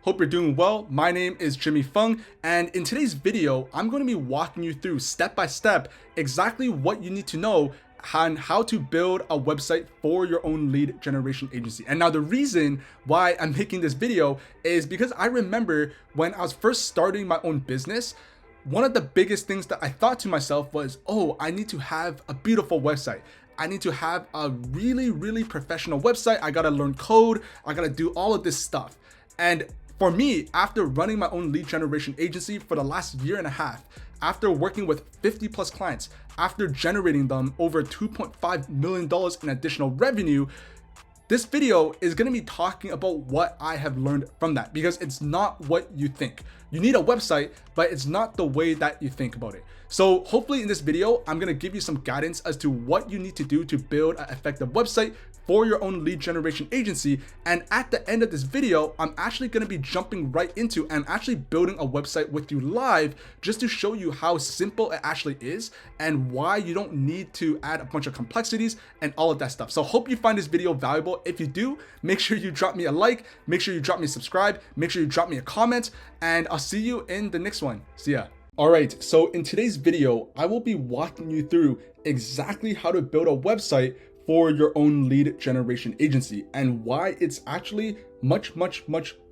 Hope you're doing well. My name is Jimmy Fung, and in today's video, I'm going to be walking you through step by step exactly what you need to know on how to build a website for your own lead generation agency. And now the reason why I'm making this video is because I remember when I was first starting my own business, one of the biggest things that I thought to myself was, oh, I need to have a beautiful website. I need to have a really professional website. I gotta learn code. I gotta do all of this stuff. And for me, after running my own lead generation agency for the last year and a half, after working with 50 plus clients, after generating them over $2.5 million in additional revenue, this video is going to be talking about what I have learned from that, because it's not what you think. You need a website, but it's not the way that you think about it. So hopefully in this video, I'm going to give you some guidance as to what you need to do to build an effective website for your own lead generation agency. And at the end of this video, I'm actually going to be jumping right into and actually building a website with you live, just to show you how simple it actually is and why you don't need to add a bunch of complexities and all of that stuff. So hope you find this video valuable. If you do, make sure you drop me a like, make sure you drop me a subscribe, make sure you drop me a comment, and I'll see you in the next one. See ya. All right, so in today's video, I will be walking you through exactly how to build a website for your own lead generation agency and why it's actually much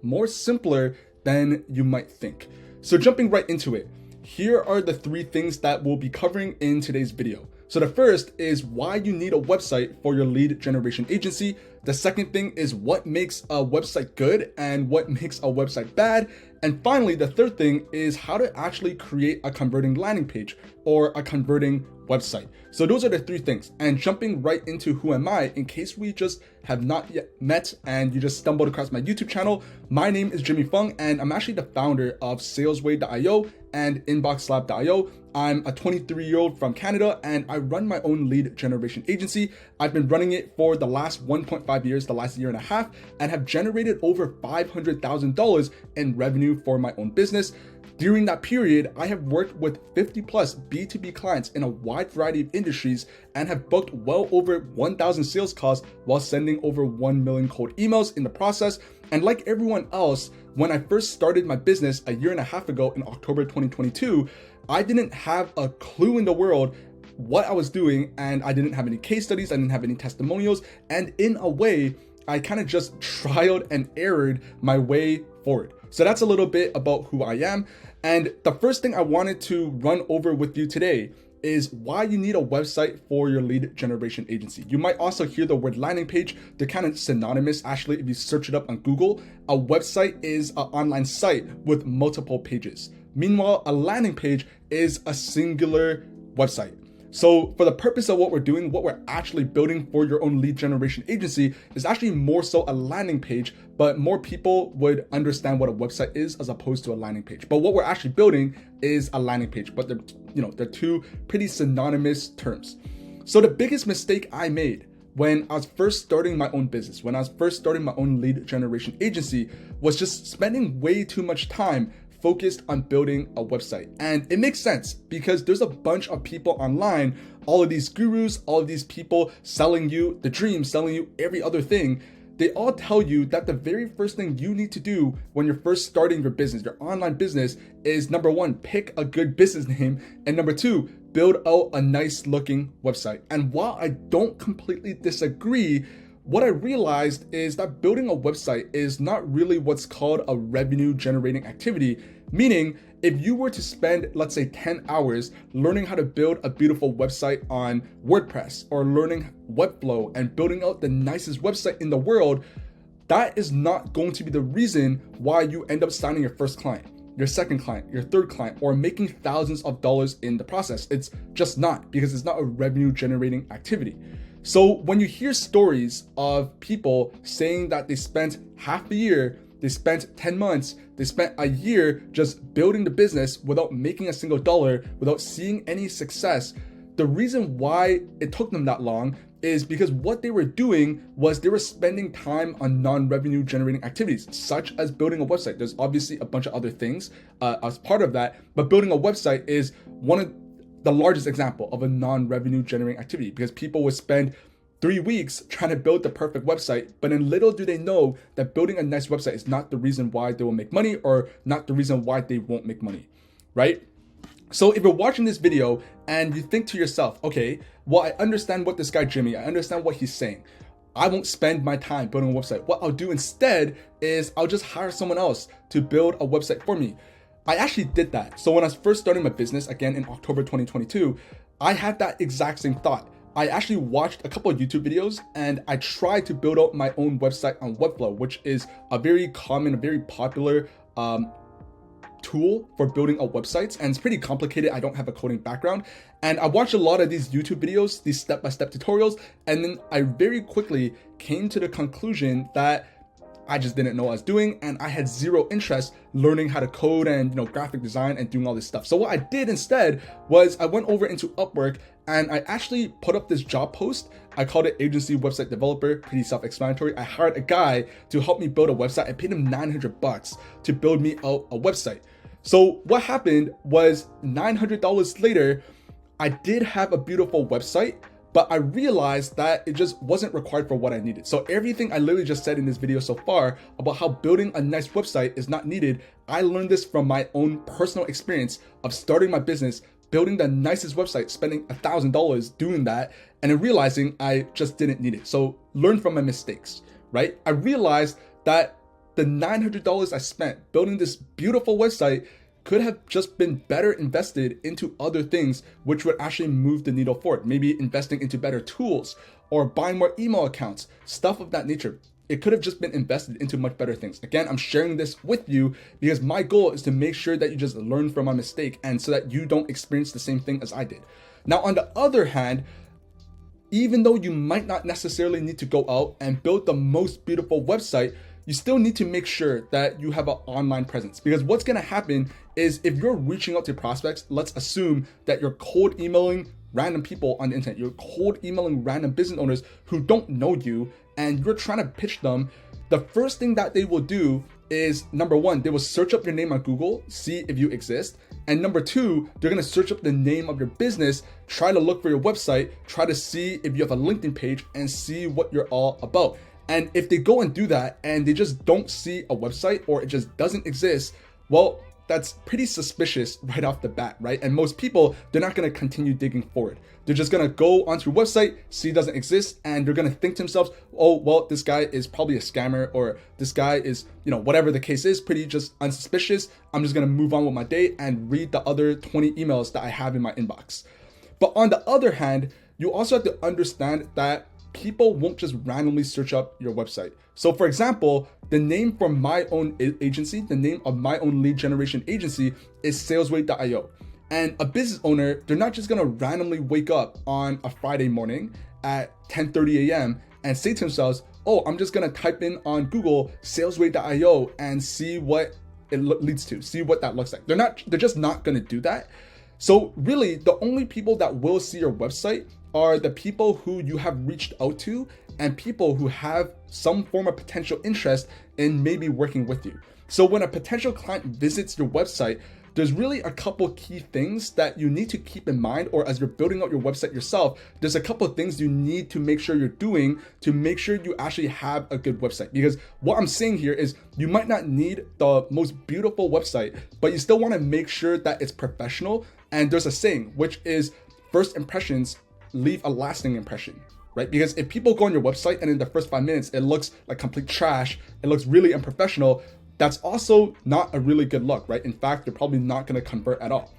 more simpler than you might think. So jumping right into it, here are the 3 things that we'll be covering in today's video. So the first is why you need a website for your lead generation agency. The second thing is what makes a website good and what makes a website bad. And finally, the third thing is how to actually create a converting landing page or a converting website. So those are the 3 things. And jumping right into who am I, in case we just have not yet met and you just stumbled across my YouTube channel, my name is Jimmy Fung, and I'm actually the founder of Salesway.io and InboxLab.io. I'm a 23-year-old from Canada, and I run my own lead generation agency. I've been running it for the last 1.5 years, the last year and a half, and have generated over $500,000 in revenue for my own business. During that period, I have worked with 50 plus B2B clients in a wide variety of industries and have booked well over 1,000 sales calls while sending over 1 million cold emails in the process. And like everyone else, when I first started my business a year and a half ago in October 2022, I didn't have a clue in the world what I was doing, and I didn't have any case studies, I didn't have any testimonials, and in a way, I kind of just trialed and errored my way forward. So that's a little bit about who I am. And the first thing I wanted to run over with you today is why you need a website for your lead generation agency. You might also hear the word landing page. They're kind of synonymous. Actually, if you search it up on Google, a website is an online site with multiple pages. Meanwhile, a landing page is a singular website. So for the purpose of what we're doing, what we're actually building for your own lead generation agency is actually more so a landing page, but more people would understand what a website is as opposed to a landing page. But what we're actually building is a landing page, but they're 2 pretty synonymous terms. So the biggest mistake I made when I was first starting my own business, when I was first starting my own lead generation agency, was just spending way too much time focused on building a website. And it makes sense because there's a bunch of people online, all of these gurus, all of these people selling you the dream, selling you every other thing. They all tell you that the very first thing you need to do when you're first starting your business, your online business, is number 1, pick a good business name, and number 2, build out a nice looking website. And while I don't completely disagree, what I realized is that building a website is not really what's called a revenue generating activity. Meaning, if you were to spend, let's say 10 hours learning how to build a beautiful website on WordPress or learning Webflow and building out the nicest website in the world, that is not going to be the reason why you end up signing your first client, your second client, your third client, or making thousands of dollars in the process. It's just not, because it's not a revenue generating activity. So when you hear stories of people saying that they spent half a year, they spent 10 months, they spent a year just building the business without making a single dollar, without seeing any success, the reason why it took them that long is because what they were doing was they were spending time on non-revenue generating activities, such as building a website. There's obviously a bunch of other things as part of that, but building a website is one of the largest example of a non-revenue generating activity, because people would spend 3 weeks trying to build the perfect website, but then little do they know that building a nice website is not the reason why they will make money, or not the reason why they won't make money, right? So if you're watching this video and you think to yourself, okay, well, I understand what this guy Jimmy, I understand what he's saying. I won't spend my time building a website. What I'll do instead is I'll just hire someone else to build a website for me. I actually did that. So when I was first starting my business, again in October 2022, I had that exact same thought. I actually watched a couple of YouTube videos and I tried to build out my own website on Webflow, which is a very common, a very popular tool for building out websites, and it's pretty complicated. I don't have a coding background, and I watched a lot of these YouTube videos, these step-by-step tutorials, and then I very quickly came to the conclusion that I just didn't know what I was doing, and I had zero interest learning how to code and graphic design and doing all this stuff. So what I did instead was I went over into Upwork and I actually put up this job post. I called it Agency Website Developer, pretty self-explanatory. I hired a guy to help me build a website. I paid him $900 to build me out a website. So what happened was $900 later, I did have a beautiful website, but I realized that it just wasn't required for what I needed. So everything I literally just said in this video so far about how building a nice website is not needed, I learned this from my own personal experience of starting my business, building the nicest website, spending $1,000 doing that, and then realizing I just didn't need it. So learn from my mistakes, right? I realized that the $900 I spent building this beautiful website could have just been better invested into other things which would actually move the needle forward. Maybe investing into better tools or buying more email accounts, stuff of that nature. It could have just been invested into much better things. Again, I'm sharing this with you because my goal is to make sure that you just learn from my mistake and so that you don't experience the same thing as I did. Now, on the other hand, even though you might not necessarily need to go out and build the most beautiful website, you still need to make sure that you have an online presence, because what's going to happen is if you're reaching out to prospects, let's assume that you're cold emailing random people on the internet, you're cold emailing random business owners who don't know you, and you're trying to pitch them. The first thing that they will do is, number one, they will search up your name on Google, see if you exist. And number two, they're going to search up the name of your business, try to look for your website, try to see if you have a LinkedIn page and see what you're all about. And if they go and do that and they just don't see a website or it just doesn't exist, well, that's pretty suspicious right off the bat, right? And most people, they're not going to continue digging forward. They're just going to go onto your website, see it doesn't exist, and they're going to think to themselves, oh, well, this guy is probably a scammer, or this guy is, whatever the case is, pretty just unsuspicious. I'm just going to move on with my day and read the other 20 emails that I have in my inbox. But on the other hand, you also have to understand that people won't just randomly search up your website. So for example, the name for my own agency, the name of my own lead generation agency is SalesWay.io. And a business owner, they're not just gonna randomly wake up on a Friday morning at 10:30 a.m. and say to themselves, oh, I'm just gonna type in on Google SalesWay.io and see what it leads to, see what that looks like. They're just not gonna do that. So really, the only people that will see your website are the people who you have reached out to and people who have some form of potential interest in maybe working with you. So when a potential client visits your website, there's really a couple key things that you need to keep in mind, or as you're building out your website yourself, there's a couple of things you need to make sure you're doing to make sure you actually have a good website. Because what I'm saying here is you might not need the most beautiful website, but you still want to make sure that it's professional. And there's a saying, which is first impressions leave a lasting impression, right? Because if people go on your website and in the first 5 minutes, it looks like complete trash, it looks really unprofessional, that's also not a really good look, right? In fact, they're probably not going to convert at all.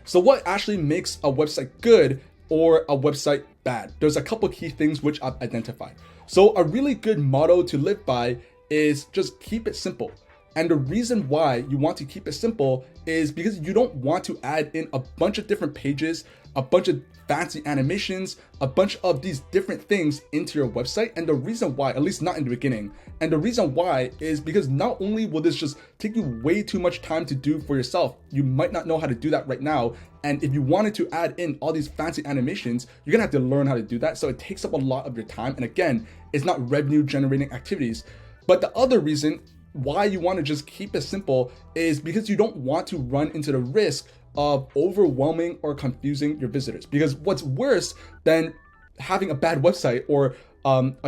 So what actually makes a website good or a website bad? There's a couple key things which I've identified. So a really good motto to live by is just keep it simple. And the reason why you want to keep it simple is because you don't want to add in a bunch of different pages, a bunch of fancy animations, a bunch of these different things into your website. And the reason why, at least not in the beginning, and the reason why is because not only will this just take you way too much time to do for yourself, you might not know how to do that right now. And if you wanted to add in all these fancy animations, you're gonna have to learn how to do that. So it takes up a lot of your time. And again, it's not revenue generating activities. But the other reason why you want to just keep it simple is because you don't want to run into the risk of overwhelming or confusing your visitors. Because what's worse than having a bad website or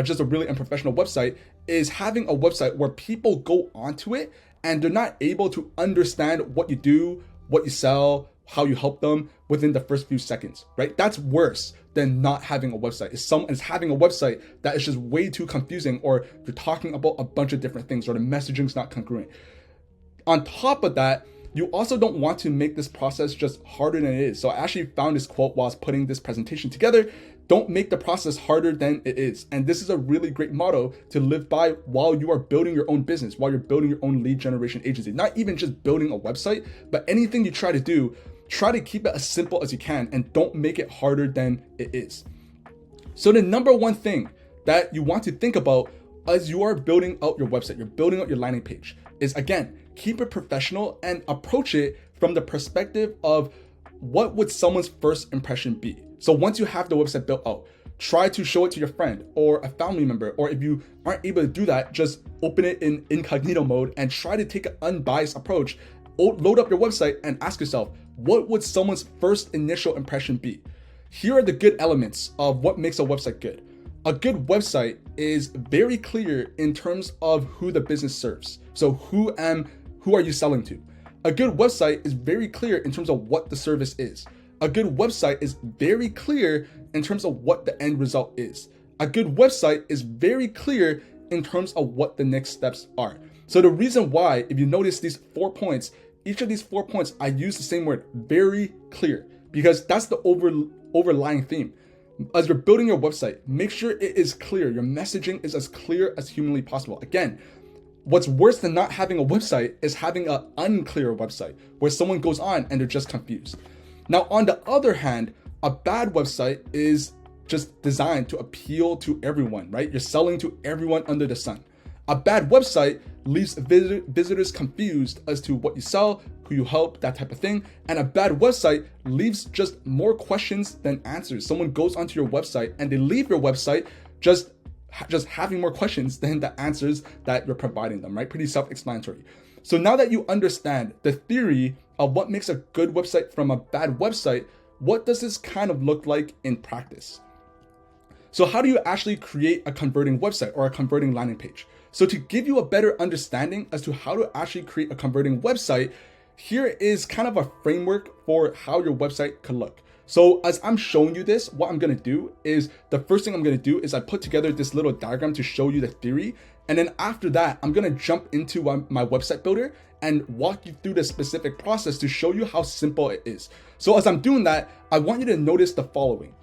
just a really unprofessional website is having a website where people go onto it and they're not able to understand what you do, what you sell, how you help them within the first few seconds, right? That's worse than not having a website. It's having a website that is just way too confusing, or you're talking about a bunch of different things, or the messaging's not congruent. On top of that, you also don't want to make this process just harder than it is. So I actually found this quote while I was putting this presentation together. Don't make the process harder than it is. And this is a really great motto to live by while you are building your own business, while you're building your own lead generation agency. Not even just building a website, but anything you try to do, try to keep it as simple as you can and don't make it harder than it is. So the number one thing that you want to think about as you are building out your website, you're building out your landing page, is again, keep it professional and approach it from the perspective of what would someone's first impression be. So once you have the website built out, try to show it to your friend or a family member, or if you aren't able to do that, just open it in incognito mode and try to take an unbiased approach. Load up your website and ask yourself, what would someone's first initial impression be? Here are the good elements of what makes a website good. A good website is very clear in terms of who the business serves. So who are you selling to? A good website is very clear in terms of what the service is. A good website is very clear in terms of what the end result is. A good website is very clear in terms of what the next steps are. So the reason why, if you notice these 4 points, each of these 4 points, I use the same word, very clear, because that's the overlying theme. As you're building your website, make sure it is clear. Your messaging is as clear as humanly possible. Again, what's worse than not having a website is having an unclear website where someone goes on and they're just confused. Now, on the other hand, a bad website is just designed to appeal to everyone, right? You're selling to everyone under the sun. A bad website leaves visitors confused as to what you sell, who you help, that type of thing. And a bad website leaves just more questions than answers. Someone goes onto your website and they leave your website just having more questions than the answers that you're providing them, right? Pretty self-explanatory. So now that you understand the theory of what makes a good website from a bad website, what does this kind of look like in practice? So how do you actually create a converting website or a converting landing page? So to give you a better understanding as to how to actually create a converting website, here is kind of a framework for how your website could look. So as I'm showing you this, what I'm gonna do is, the first thing I'm gonna do is I put together this little diagram to show you the theory. And then after that, I'm gonna jump into my website builder and walk you through the specific process to show you how simple it is. So as I'm doing that, I want you to notice the following.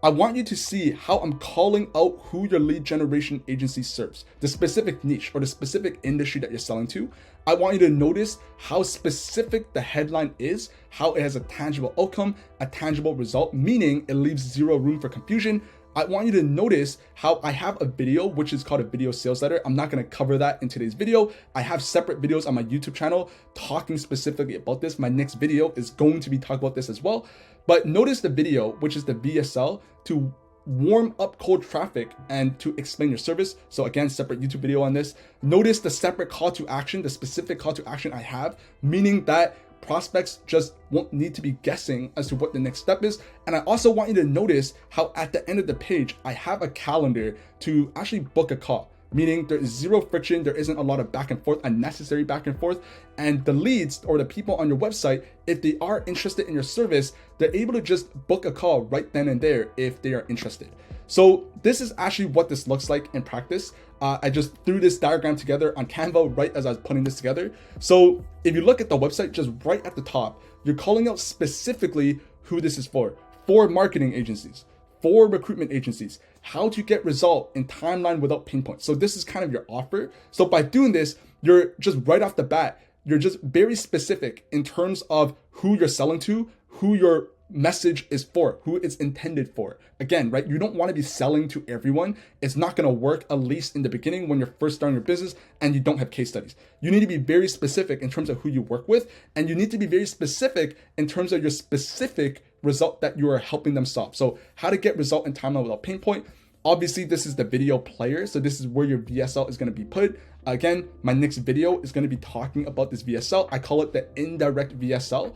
I want you to see how I'm calling out who your lead generation agency serves, the specific niche or the specific industry that you're selling to. I want you to notice how specific the headline is, how it has a tangible outcome, a tangible result, meaning it leaves zero room for confusion. I want you to notice how I have a video, which is called a video sales letter. I'm not gonna cover that in today's video. I have separate videos on my YouTube channel talking specifically about this. My next video is going to be talking about this as well. But notice the video, which is the VSL, to warm up cold traffic and to explain your service. So again, separate YouTube video on this. Notice the separate call to action, the specific call to action I have, meaning that prospects just won't need to be guessing as to what the next step is. And I also want you to notice how at the end of the page, I have a calendar to actually book a call, meaning there is zero friction. There isn't a lot of back and forth, unnecessary back and forth. And the leads or the people on your website, if they are interested in your service, they're able to just book a call right then and there if they are interested. So this is actually what this looks like in practice. I just threw this diagram together on Canva right as I was putting this together. So if you look at the website, just right at the top, you're calling out specifically who this is for marketing agencies, for recruitment agencies, how to get result in timeline without pain points. So this is kind of your offer. So by doing this, you're just right off the bat, you're just very specific in terms of who you're selling to, who your message is for, who it's intended for. Again, right? You don't want to be selling to everyone. It's not going to work, at least in the beginning when you're first starting your business and you don't have case studies. You need to be very specific in terms of who you work with, and you need to be very specific in terms of your specific result that you are helping them solve. So how to get result in timeline without pain point. Obviously, this is the video player. So this is where your VSL is going to be put. Again, my next video is going to be talking about this VSL. I call it the indirect VSL.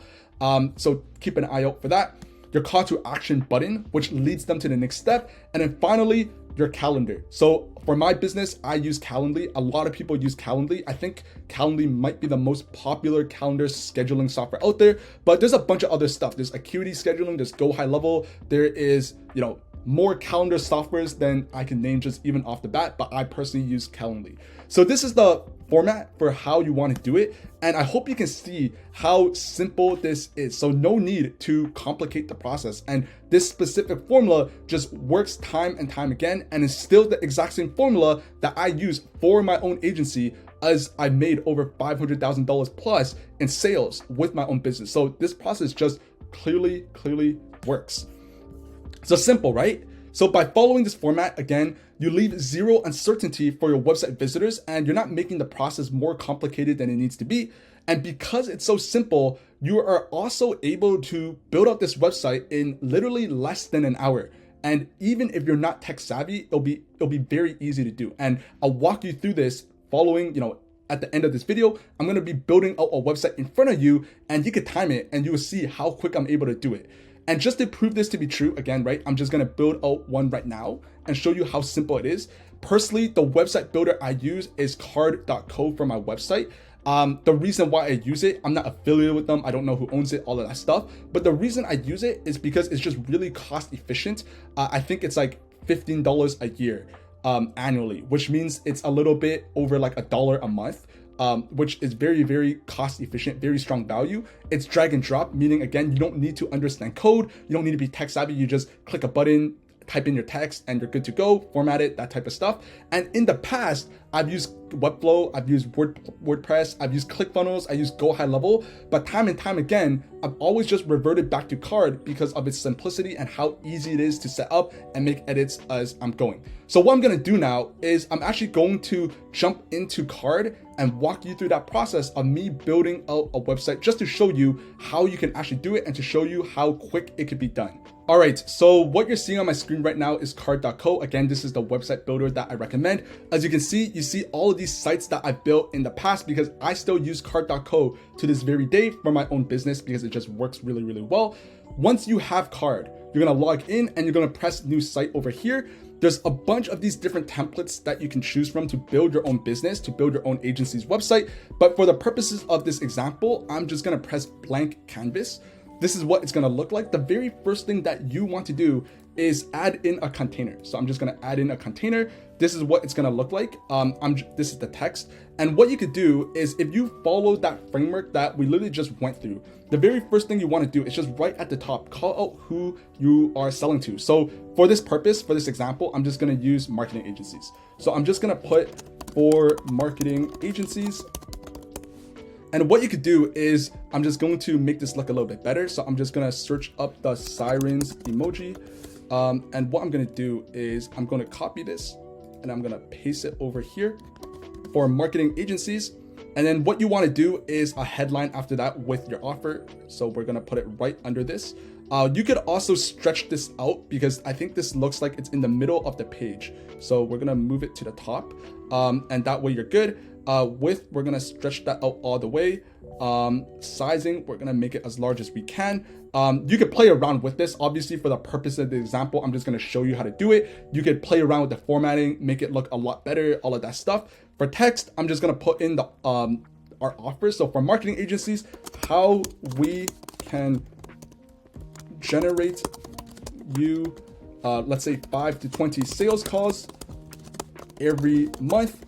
So keep an eye out for that. your call to action button, which leads them to the next step. And then finally, your calendar. So for my business, I use Calendly. A lot of people use Calendly. I think Calendly might be the most popular calendar scheduling software out there, but there's a bunch of other stuff. There's Acuity scheduling, there's Go High Level. There is, more calendar softwares than I can name just even off the bat, but I personally use Calendly. So this is the format for how you want to do it. And I hope you can see how simple this is. So no need to complicate the process. And this specific formula just works time and time again. And it's still the exact same formula that I use for my own agency, as I made over $500,000 plus in sales with my own business. So this process just clearly works. So simple, right? So by following this format, again, you leave zero uncertainty for your website visitors, and you're not making the process more complicated than it needs to be. And because it's so simple, you are also able to build out this website in literally less than an hour. And even if you're not tech savvy, it'll be very easy to do. And I'll walk you through this following, at the end of this video. I'm going to be building out a website in front of you, and you could time it and you will see how quick I'm able to do it. And just to prove this to be true, again, right, I'm just gonna build out one right now and show you how simple it is. Personally, the website builder I use is Card.co for my website. The reason why I use it, I'm not affiliated with them. I don't know who owns it, all of that stuff. But the reason I use it is because it's just really cost efficient. I think it's like $15 a year annually, which means it's a little bit over like $1 a month. Which is very cost efficient, very strong value. It's drag and drop, meaning again, you don't need to understand code. You don't need to be tech savvy. You just click a button, type in your text, and you're good to go, format it, that type of stuff. And in the past, I've used Webflow, I've used WordPress, I've used ClickFunnels, I used Go High Level, but time and time again, I've always just reverted back to Card because of its simplicity and how easy it is to set up and make edits as I'm going. So what I'm gonna do now is I'm actually going to jump into Card and walk you through that process of me building out a website just to show you how you can actually do it and to show you how quick it could be done. All right, so what you're seeing on my screen right now is Card.co. Again, this is the website builder that I recommend. As you can see, you see all of these sites that I've built in the past because I still use Card.co to this very day for my own business because it just works really well. Once you have Card, you're gonna log in and you're gonna press new site over here. There's a bunch of these different templates that you can choose from to build your own business, to build your own agency's website. But for the purposes of this example, I'm just gonna press blank canvas. This is what it's gonna look like. The very first thing that you want to do is add in a container. So I'm just gonna add in a container. This is what it's gonna look like. This is the text. And what you could do is if you follow that framework that we literally just went through, the very first thing you wanna do is just right at the top, call out who you are selling to. So for this purpose, for this example, I'm just gonna use marketing agencies. So I'm just gonna put for marketing agencies. And what you could do is I'm just going to make this look a little bit better. So I'm just gonna search up the sirens emoji. And what I'm gonna do is I'm gonna copy this and I'm gonna paste it over here for marketing agencies. And then what you wanna do is a headline after that with your offer. So we're gonna put it right under this. You could also stretch this out because I think this looks like it's in the middle of the page. So we're gonna move it to the top and that way you're good. We're gonna stretch that out all the way. Sizing, we're gonna make it as large as we can. You could play around with this. Obviously, for the purpose of the example, I'm just gonna show you how to do it. You could play around with the formatting, make it look a lot better, all of that stuff. For text, I'm just gonna put in the our offers. So for marketing agencies, how we can generate you, let's say 5 to 20 sales calls every month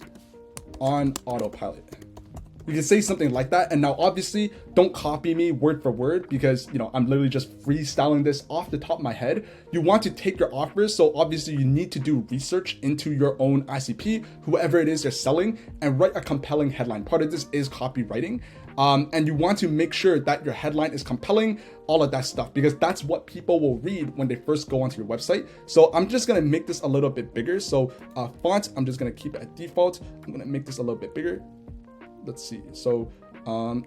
on autopilot. You can say something like that. And now obviously don't copy me word for word because I'm literally just freestyling this off the top of my head. You want to take your offers. So obviously you need to do research into your own ICP, whoever it is you're selling, and write a compelling headline. Part of this is copywriting. And you want to make sure that your headline is compelling, all of that stuff, because that's what people will read when they first go onto your website. So I'm just gonna make this a little bit bigger. So font, I'm just gonna keep it at default. I'm gonna make this a little bit bigger. Let's see. So I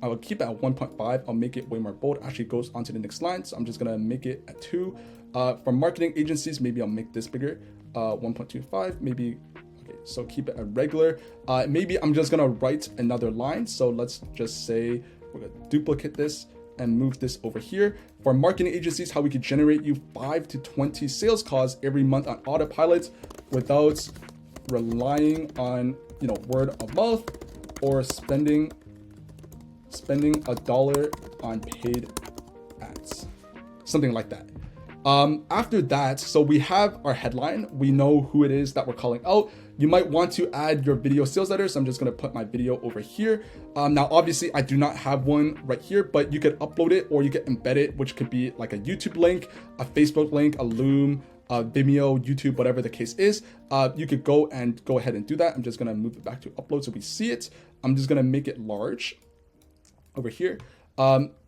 will keep it at 1.5. I'll make it way more bold. Actually goes onto the next line. So I'm just gonna make it at 2. For marketing agencies, maybe I'll make this bigger. 1.25, maybe. Okay, so keep it at regular. Maybe I'm just gonna write another line. So let's just say We're gonna duplicate this and move this over here. For marketing agencies, how we could generate you 5 to 20 sales calls every month on autopilot without relying on, you know, word of mouth or spending $1 on paid ads, something like that. After that, so we have our headline. We know who it is that we're calling out. You might want to add your video sales letter. So I'm just going to put my video over here. Now, obviously, I do not have one right here, but you could upload it or you could embed it, which could be like a YouTube link, a Facebook link, a Loom, Vimeo, YouTube, whatever the case is. You could go ahead and do that. I'm just going to move it back to upload so we see it. I'm just going to make it large over here.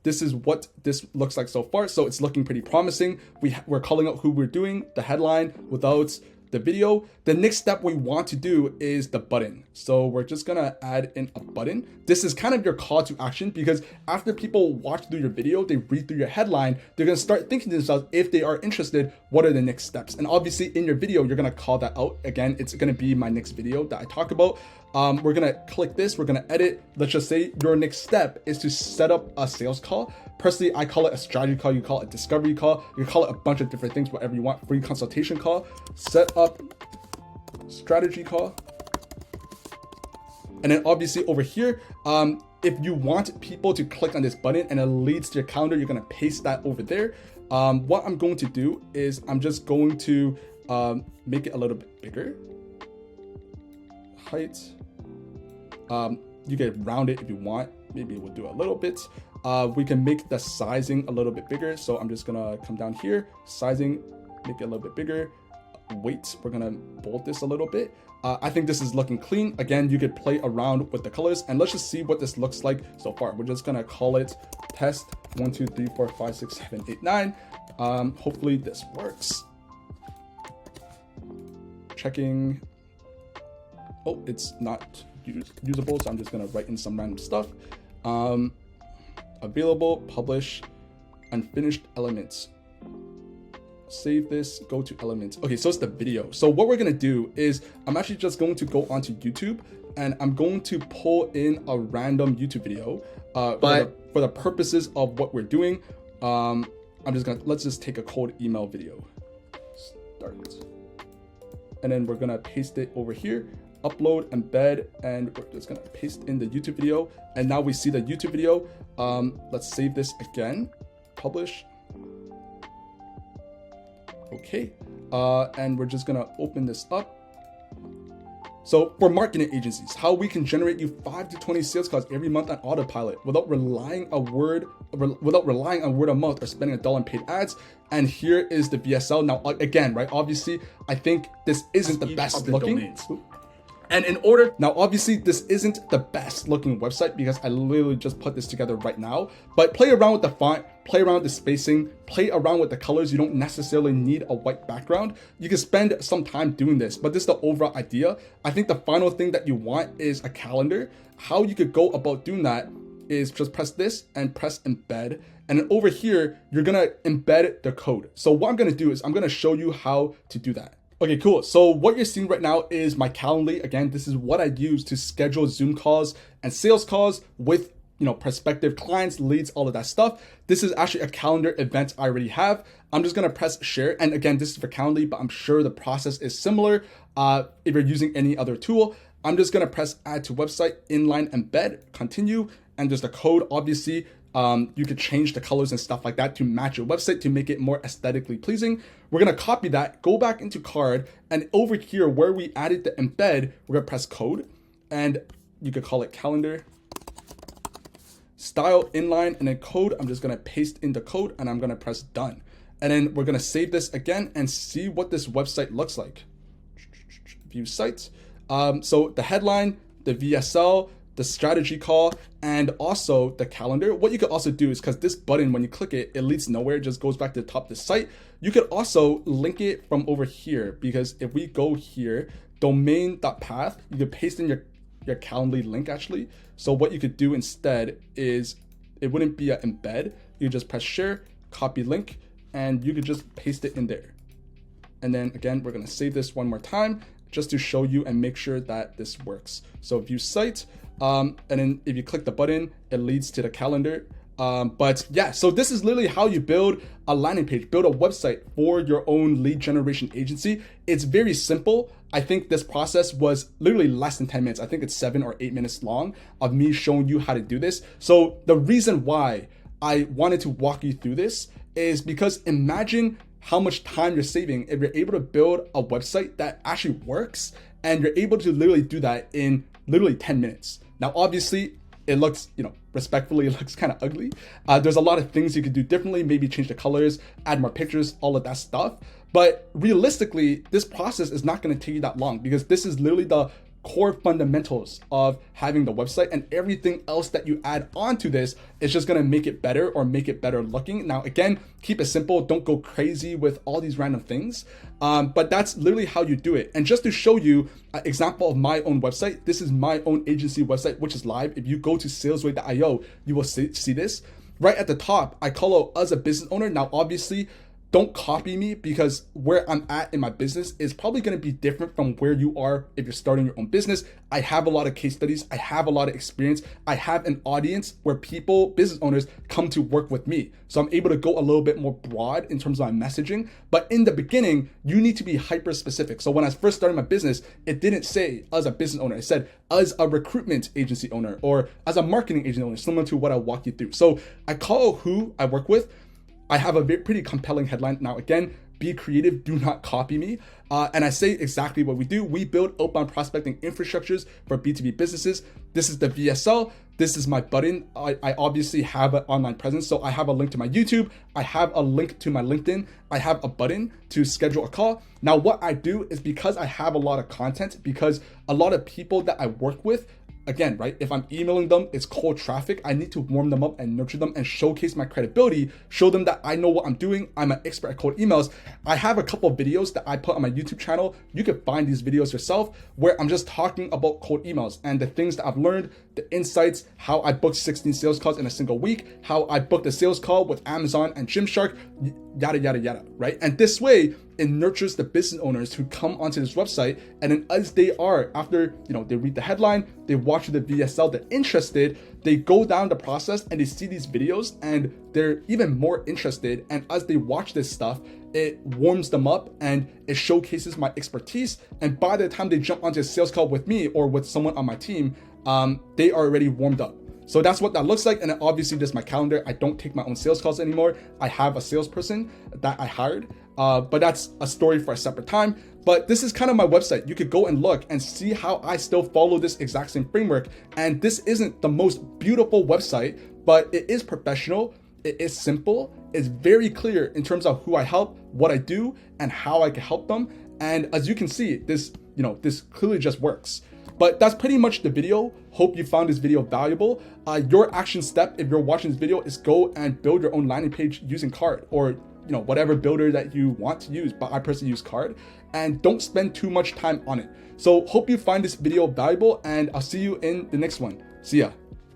This is what this looks like so far. So it's looking pretty promising. We're calling out who we're doing, the headline without the video. The next step we want to do is the button. So we're just gonna add in a button. This is kind of your call to action, because after people watch through your video, they read through your headline, they're gonna start thinking to themselves, if they are interested, what are the next steps? And obviously in your video, you're gonna call that out. Again, it's gonna be my next video that I talk about. We're gonna click this, we're gonna edit. Let's just say your next step is to set up a sales call. Personally, I call it a strategy call, you call it a discovery call, you call it a bunch of different things, whatever you want, free consultation call, set up strategy call. And then obviously over here, if you want people to click on this button and it leads to your calendar, you're gonna paste that over there. What I'm going to do is I'm just going to make it a little bit bigger. Height. You can round it if you want. Maybe we'll do a little bit. We can make the sizing a little bit bigger. So I'm just gonna come down here, sizing, make it a little bit bigger. Weight, we're gonna bold this a little bit. I think this is looking clean. Again, you could play around with the colors and let's just see what this looks like so far. We're just gonna call it test 1, 2, 3, 4, 5, 6, 7, 8, 9. Hopefully this works. Checking. Oh, it's not usable, so I'm just gonna write in some random stuff. Available, publish, unfinished elements. Save this, go to elements. Okay, so it's the video. So what we're gonna do is I'm actually just going to go onto YouTube and I'm going to pull in a random YouTube video. For the purposes of what we're doing, let's just take a cold email video. Start. And then we're gonna paste it over here. Upload, embed, and we're just gonna paste in the YouTube video. And now we see the YouTube video. Let's save this again, publish. Okay, and we're just gonna open this up. So for marketing agencies, how we can generate you 5 to 20 sales calls every month on autopilot without relying on word of mouth or spending $1 on paid ads. And here is the VSL. Now again, right? Obviously, I think this isn't the best looking. And obviously this isn't the best looking website because I literally just put this together right now, but play around with the font, play around with the spacing, play around with the colors. You don't necessarily need a white background. You can spend some time doing this, but this is the overall idea. I think the final thing that you want is a calendar. How you could go about doing that is just press this and press embed. And then over here, you're gonna embed the code. So what I'm gonna do is I'm gonna show you how to do that. Okay, cool. So what you're seeing right now is my Calendly. Again, this is what I use to schedule Zoom calls and sales calls with, you know, prospective clients, leads, all of that stuff. This is actually a calendar event I already have. I'm just gonna press share. And again, this is for Calendly, but I'm sure the process is similar. If you're using any other tool, I'm just gonna press add to website, inline embed, continue, and there's the code. Obviously, you could change the colors and stuff like that to match your website to make it more aesthetically pleasing. We're gonna copy that, go back into card, and over here where we added the embed, we're gonna press code, and you could call it calendar, style, inline, and then code. I'm just gonna paste in the code and I'm gonna press done. And then we're gonna save this again and see what this website looks like. View sites. So the headline, the VSL, the strategy call, and also the calendar. What you could also do is, because this button, when you click it, it leads nowhere, it just goes back to the top of the site. You could also link it from over here, because if we go here, domain.path, you could paste in your Calendly link actually. So what you could do instead is, it wouldn't be an embed. You just press share, copy link, and you could just paste it in there. And then again, we're gonna save this one more time, just to show you and make sure that this works. So view site, and then if you click the button, it leads to the calendar. But yeah, so this is literally how you build a landing page, build a website for your own lead generation agency. It's very simple. I think this process was literally less than 10 minutes. I think it's 7 or 8 minutes long of me showing you how to do this. So the reason why I wanted to walk you through this is because imagine how much time you're saving if you're able to build a website that actually works, and you're able to literally do that in literally 10 minutes. Now, obviously, it looks, respectfully, it looks kind of ugly. There's a lot of things you could do differently, maybe change the colors, add more pictures, all of that stuff. But realistically, this process is not going to take you that long, because this is literally the core fundamentals of having the website, and everything else that you add onto this is just going to make it better or make it better looking. Now, again, keep it simple. Don't go crazy with all these random things. But that's literally how you do it. And just to show you an example of my own website, this is my own agency website, which is live. If you go to salesway.io, you will see this right at the top. I call out as a business owner. Now, obviously, don't copy me, because where I'm at in my business is probably going to be different from where you are if you're starting your own business. I have a lot of case studies. I have a lot of experience. I have an audience where people, business owners, come to work with me. So I'm able to go a little bit more broad in terms of my messaging. But in the beginning, you need to be hyper specific. So when I first started my business, it didn't say as a business owner. It said as a recruitment agency owner or as a marketing agency owner, similar to what I walk you through. So I call who I work with. I have a pretty compelling headline. Now, again, be creative, do not copy me. And I say exactly what we do. We build outbound prospecting infrastructures for B2B businesses. This is the VSL. This is my button. I obviously have an online presence. So I have a link to my YouTube. I have a link to my LinkedIn. I have a button to schedule a call. Now, what I do is, because I have a lot of content, because a lot of people that I work with, again, right, if I'm emailing them, it's cold traffic. I need to warm them up and nurture them and showcase my credibility, show them that I know what I'm doing. I'm an expert at cold emails. I have a couple of videos that I put on my YouTube channel. You can find these videos yourself, where I'm just talking about cold emails and the things that I've learned, the insights, how I booked 16 sales calls in a single week, how I booked a sales call with Amazon and Gymshark, yada, yada, yada, right? And this way, it nurtures the business owners who come onto this website, and then as they are, after they read the headline, they watch the VSL, they're interested, they go down the process and they see these videos and they're even more interested. And as they watch this stuff, it warms them up and it showcases my expertise. And by the time they jump onto a sales call with me or with someone on my team, they are already warmed up. So that's what that looks like. And then obviously there's my calendar. I don't take my own sales calls anymore. I have a salesperson that I hired, but that's a story for a separate time. But this is kind of my website. You could go and look and see how I still follow this exact same framework. And this isn't the most beautiful website, but it is professional. It is simple. It's very clear in terms of who I help, what I do, and how I can help them. And as you can see, this clearly just works. But that's pretty much the video. Hope you found this video valuable. Your action step, if you're watching this video, is go and build your own landing page using Carrd, or whatever builder that you want to use. But I personally use Carrd, and don't spend too much time on it. So hope you find this video valuable, and I'll see you in the next one. See ya.